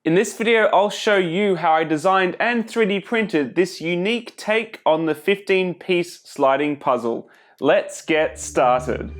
In this video, I'll show you how I designed and 3D printed this unique take on the 15-piece sliding puzzle. Let's get started.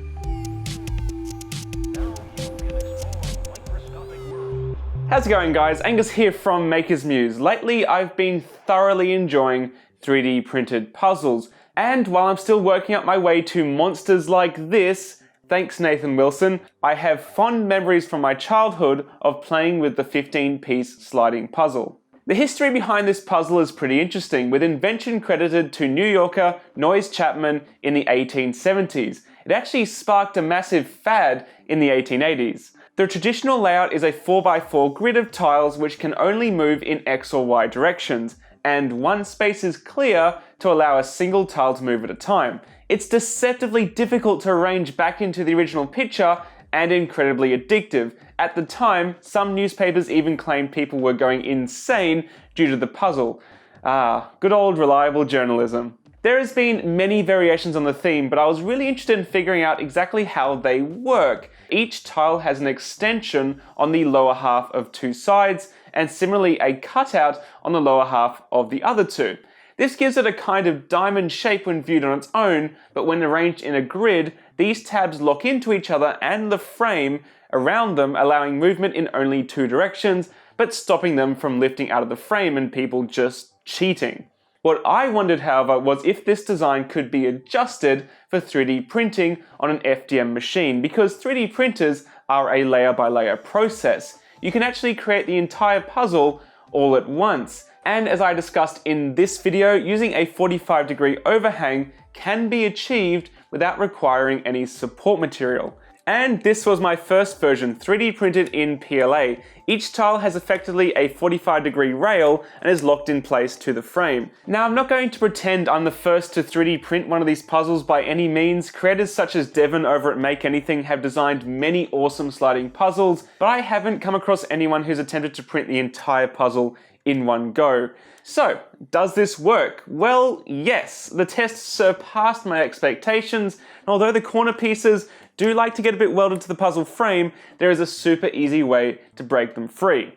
How's it going, guys? Angus here from Muse. Lately, I've been thoroughly enjoying 3D printed puzzles. And while I'm still working up my way to monsters like this, thanks Nathan Wilson, I have fond memories from my childhood of playing with the 15-piece sliding puzzle. The history behind this puzzle is pretty interesting, with invention credited to New Yorker Noyes Chapman in the 1870s. It actually sparked a massive fad in the 1880s. The traditional layout is a 4x4 grid of tiles which can only move in X or Y directions, and one space is clear to allow a single tile to move at a time. It's deceptively difficult to arrange back into the original picture and incredibly addictive. At the time, some newspapers even claimed people were going insane due to the puzzle. Good old reliable journalism. There has been many variations on the theme, but I was really interested in figuring out exactly how they work. Each tile has an extension on the lower half of two sides, and similarly a cutout on the lower half of the other two. This gives it a kind of diamond shape when viewed on its own, but when arranged in a grid, these tabs lock into each other and the frame around them, allowing movement in only two directions, but stopping them from lifting out of the frame and people just cheating. What I wondered, however, was if this design could be adjusted for 3D printing on an FDM machine, because 3D printers are a layer-by-layer process. You can actually create the entire puzzle all at once. And as I discussed in this video, using a 45-degree overhang can be achieved without requiring any support material. And this was my first version, 3D printed in PLA. Each tile has effectively a 45-degree rail and is locked in place to the frame. Now, I'm not going to pretend I'm the first to 3D print one of these puzzles by any means. Creators such as Devon over at Make Anything have designed many awesome sliding puzzles, but I haven't come across anyone who's attempted to print the entire puzzle in one go. So, does this work? Well, yes. The test surpassed my expectations, and although the corner pieces do like to get a bit welded to the puzzle frame, there is a super easy way to break them free.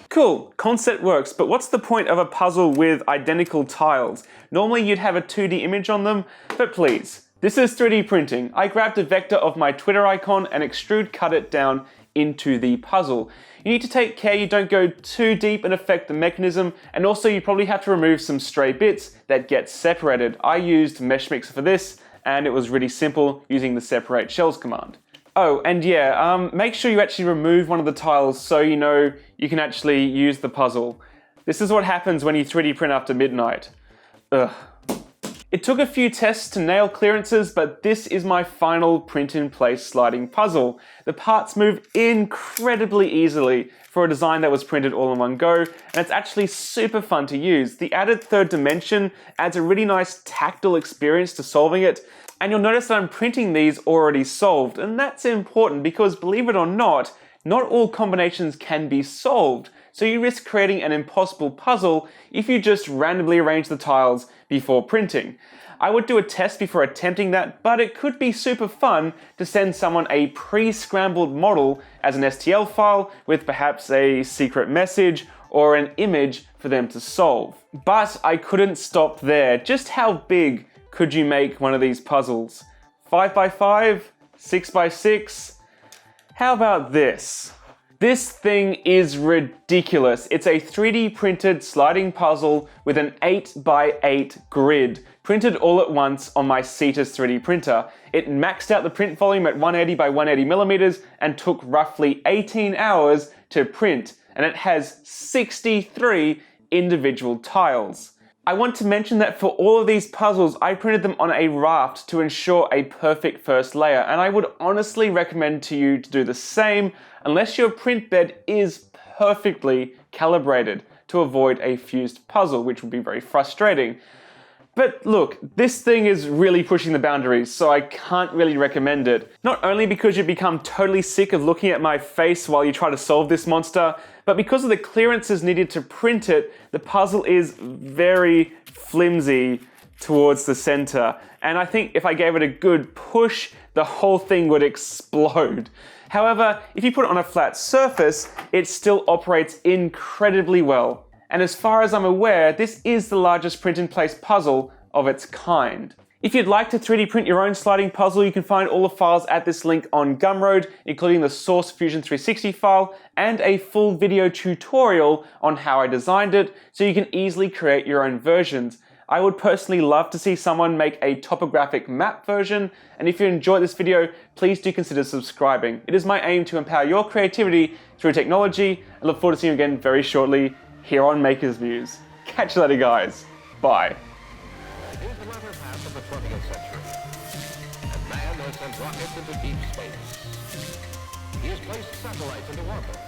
Cool, concept works, but what's the point of a puzzle with identical tiles? Normally you'd have a 2D image on them, but please, this is 3D printing. I grabbed a vector of my Twitter icon and extrude cut it down into the puzzle. You need to take care you don't go too deep and affect the mechanism, and also you probably have to remove some stray bits that get separated. I used Mesh Mixer for this, and it was really simple using the separate shells command. Oh, and yeah, make sure you actually remove one of the tiles so you know you can actually use the puzzle. This is what happens when you 3D print after midnight. Ugh. It took a few tests to nail clearances, but this is my final print-in-place sliding puzzle. The parts move incredibly easily for a design that was printed all in one go, and it's actually super fun to use. The added third dimension adds a really nice tactile experience to solving it, and you'll notice that I'm printing these already solved, and that's important because, believe it or not all combinations can be solved. So you risk creating an impossible puzzle if you just randomly arrange the tiles before printing. I would do a test before attempting that, but it could be super fun to send someone a pre-scrambled model as an STL file with perhaps a secret message or an image for them to solve. But I couldn't stop there. Just how big could you make one of these puzzles? 5x5? 6x6? How about this? This thing is ridiculous. It's a 3D printed sliding puzzle with an 8x8 grid, printed all at once on my Cetus 3D printer. It maxed out the print volume at 180 by 180 millimeters and took roughly 18 hours to print, and it has 63 individual tiles. I want to mention that for all of these puzzles, I printed them on a raft to ensure a perfect first layer, and I would honestly recommend to you to do the same unless your print bed is perfectly calibrated to avoid a fused puzzle, which would be very frustrating. But look, this thing is really pushing the boundaries, so I can't really recommend it. Not only because you become totally sick of looking at my face while you try to solve this monster, but because of the clearances needed to print it, the puzzle is very flimsy towards the center. And I think if I gave it a good push, the whole thing would explode. However, if you put it on a flat surface, it still operates incredibly well. And as far as I'm aware, this is the largest print-in-place puzzle of its kind. If you'd like to 3D print your own sliding puzzle, you can find all the files at this link on Gumroad, including the Source Fusion 360 file and a full video tutorial on how I designed it, so you can easily create your own versions. I would personally love to see someone make a topographic map version, and if you enjoyed this video, please do consider subscribing. It is my aim to empower your creativity through technology. I look forward to seeing you again very shortly here on Maker's Muse. Catch you later, guys. Bye. Here's the latter half of the 20th century. And man has sent rockets into deep space. He has placed satellites into orbit.